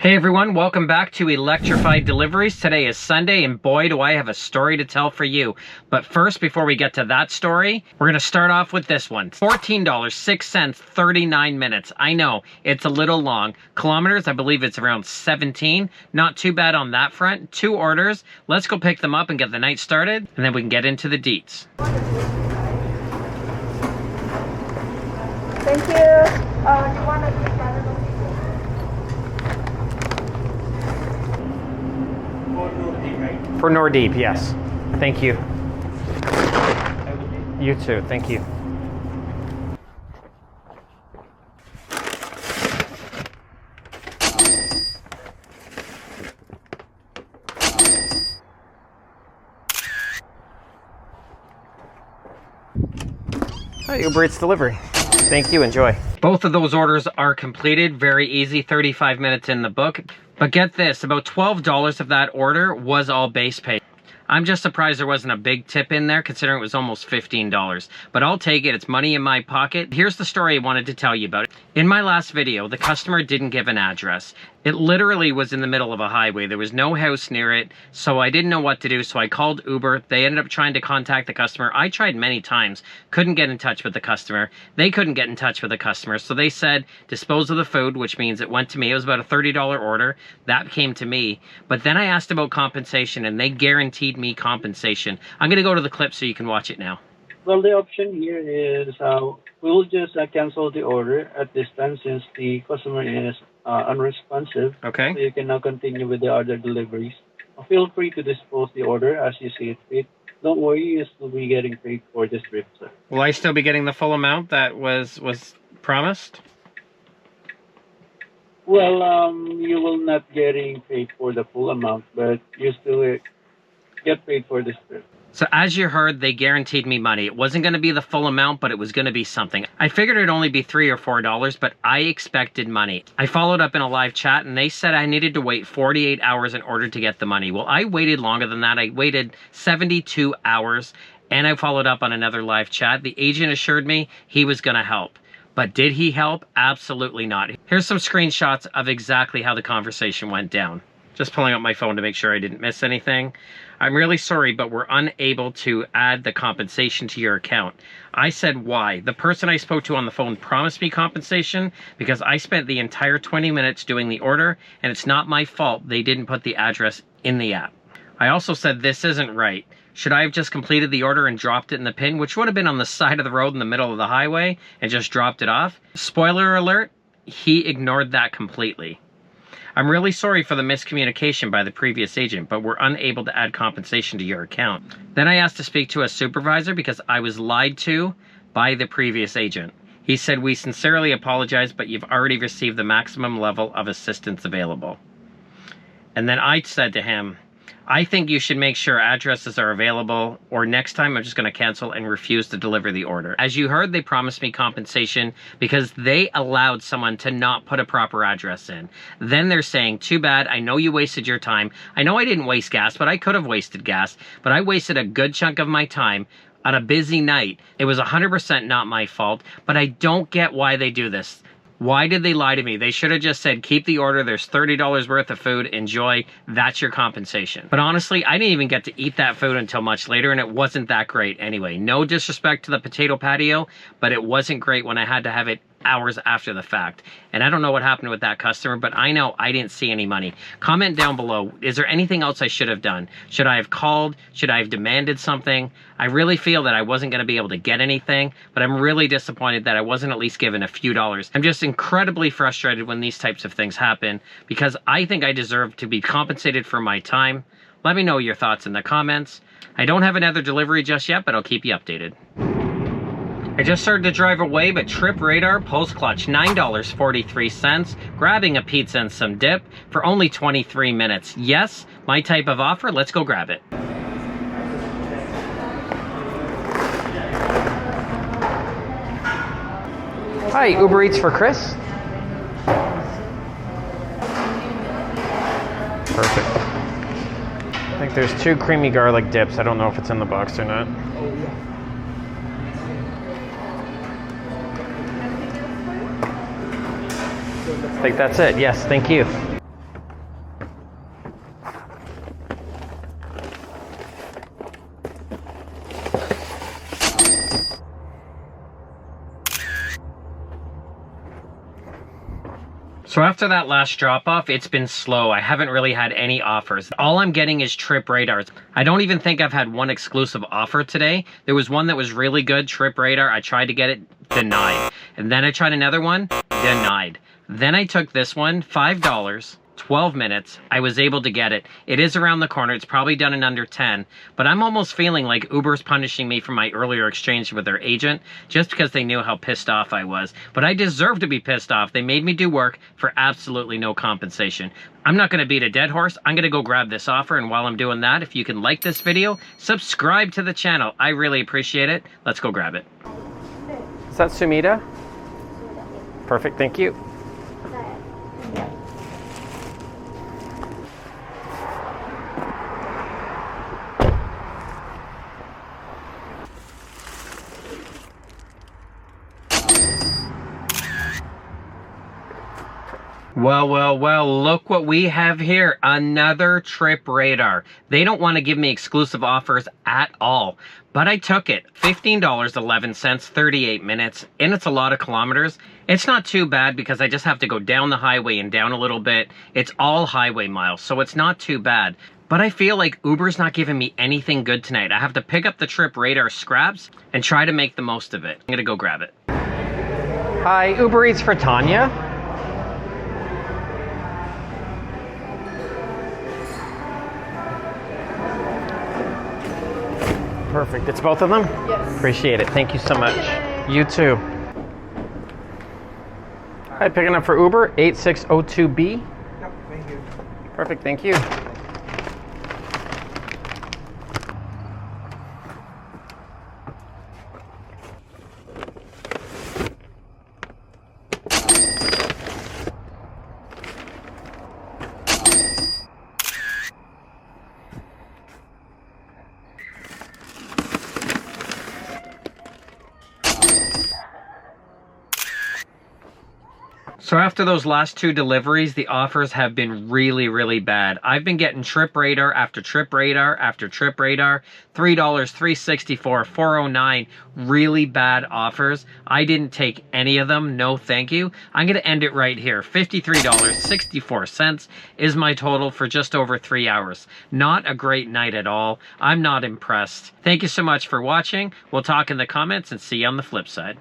Hey everyone, welcome back to Electrified Deliveries. Today is Sunday and boy do I have a story to tell for you. But first, before we get to that story, we're going to start off with this one. $14.06, 39 minutes. I know, it's a little long. Kilometers, I believe it's around 17. Not too bad on that front. 2 orders. Let's go pick them up and get the night started, and then we can get into the deets. Thank you. You want to For Nordeep, yes. Thank you. You too, thank you. Hi, Uber Eats delivery. Thank you, enjoy. Both of those orders are completed, very easy, 35 minutes in the book. But get this, about $12 of that order was all base pay. I'm just surprised there wasn't a big tip in there, considering it was almost $15. But I'll take it, it's money in my pocket. Here's the story I wanted to tell you about. In my last video, the customer didn't give an address. It literally was in the middle of a highway. There was no house near it, so I didn't know what to do, so I called Uber. They ended up trying to contact the customer. I tried many times, couldn't get in touch with the customer. They couldn't get in touch with the customer, so they said, dispose of the food, which means it went to me. It was about a $30 order. That came to me. But then I asked about compensation, and they guaranteed me compensation. I'm going to go to the clip so you can watch it now. Well, the option here is we'll just cancel the order at this time since the customer is unresponsive. Okay. So you can now continue with the other deliveries. Feel free to dispose the order as you see it fit. Don't worry, you'll still be getting paid for this trip, sir. Will I still be getting the full amount that was promised? Well, you will not getting paid for the full amount, but you still get paid for this trip. So as you heard, they guaranteed me money. It wasn't going to be the full amount, but it was going to be something. I figured it'd only be $3 or $4, but I expected money. I followed up in a live chat and they said I needed to wait 48 hours in order to get the money. Well, I waited longer than that. I waited 72 hours and I followed up on another live chat. The agent assured me he was going to help. But did he help? Absolutely not. Here's some screenshots of exactly how the conversation went down. Just pulling up my phone to make sure I didn't miss anything. I'm really sorry, but we're unable to add the compensation to your account. I said, why? The person I spoke to on the phone promised me compensation because I spent the entire 20 minutes doing the order, and it's not my fault they didn't put the address in the app. I also said, this isn't right. Should I have just completed the order and dropped it in the pin, which would have been on the side of the road in the middle of the highway, and just dropped it off? Spoiler alert, he ignored that completely. I'm really sorry for the miscommunication by the previous agent, but we're unable to add compensation to your account. Then I asked to speak to a supervisor because I was lied to by the previous agent. He said, we sincerely apologize, but you've already received the maximum level of assistance available. And then I said to him, I think you should make sure addresses are available, or next time I'm just going to cancel and refuse to deliver the order. As you heard, they promised me compensation because they allowed someone to not put a proper address in. Then they're saying, too bad, I know you wasted your time. I know I didn't waste gas, but I could have wasted gas. But I wasted a good chunk of my time on a busy night. It was 100% not my fault, but I don't get why they do this. Why did they lie to me? They should have just said, keep the order, there's $30 worth of food, enjoy, that's your compensation. But honestly, I didn't even get to eat that food until much later, and it wasn't that great anyway. No disrespect to the potato patio, but it wasn't great when I had to have it hours after the fact. And I don't know what happened with that customer, but I know I didn't see any money. Comment down below, is there anything else I should have done? Should I have called? Should I have demanded something? I really feel that I wasn't going to be able to get anything, but I'm really disappointed that I wasn't at least given a few dollars. I'm just incredibly frustrated when these types of things happen because I think I deserve to be compensated for my time. Let me know your thoughts in the comments. I don't have another delivery just yet, but I'll keep you updated. I just started to drive away, but Trip Radar post clutch, $9.43, grabbing a pizza and some dip for only 23 minutes. Yes, my type of offer, let's go grab it. Hi, Uber Eats for Chris. Perfect. I think there's 2 creamy garlic dips. I don't know if it's in the box or not. I think that's it. Yes, thank you. after that last drop off, it's been slow. I haven't really had any offers. All I'm getting is Trip Radars. I don't even think I've had one exclusive offer today. There was one that was really good, Trip Radar. I tried to get it, denied. And then I tried another one, denied. Then I took this one, $5. 12 minutes. I was able to get it. It is around the corner. It's probably done in under 10, but I'm almost feeling like Uber's punishing me for my earlier exchange with their agent just because they knew how pissed off I was. But I deserve to be pissed off. They made me do work for absolutely no compensation. I'm not going to beat a dead horse. I'm going to go grab this offer, and while I'm doing that, if you can like this video, subscribe to the channel. I really appreciate it. Let's go grab it. Is that Sumida? Perfect, thank you. Well, look what we have here. Another Trip Radar. They don't want to give me exclusive offers at all, but I took it. $15.11, 38 minutes, and it's a lot of kilometers. It's not too bad because I just have to go down the highway and down a little bit. It's all highway miles, so it's not too bad. But I feel like Uber's not giving me anything good tonight. I have to pick up the Trip Radar scraps and try to make the most of it. I'm gonna go grab it. Hi, Uber Eats for Tanya. Perfect. It's both of them? Yes. Appreciate it. Thank you so much. You too. All right, picking up for Uber, 8602B. Yep, thank you. Perfect. Thank you. So after those last two deliveries, the offers have been really bad. I've been getting Trip Radar after Trip Radar after Trip Radar, $3, $3.64, $4.09, really bad offers. I didn't take any of them, no thank you. I'm gonna end it right here. $53.64 is my total for just over 3 hours. Not a great night at all. I'm not impressed. Thank you so much for watching. We'll talk in the comments and see you on the flip side.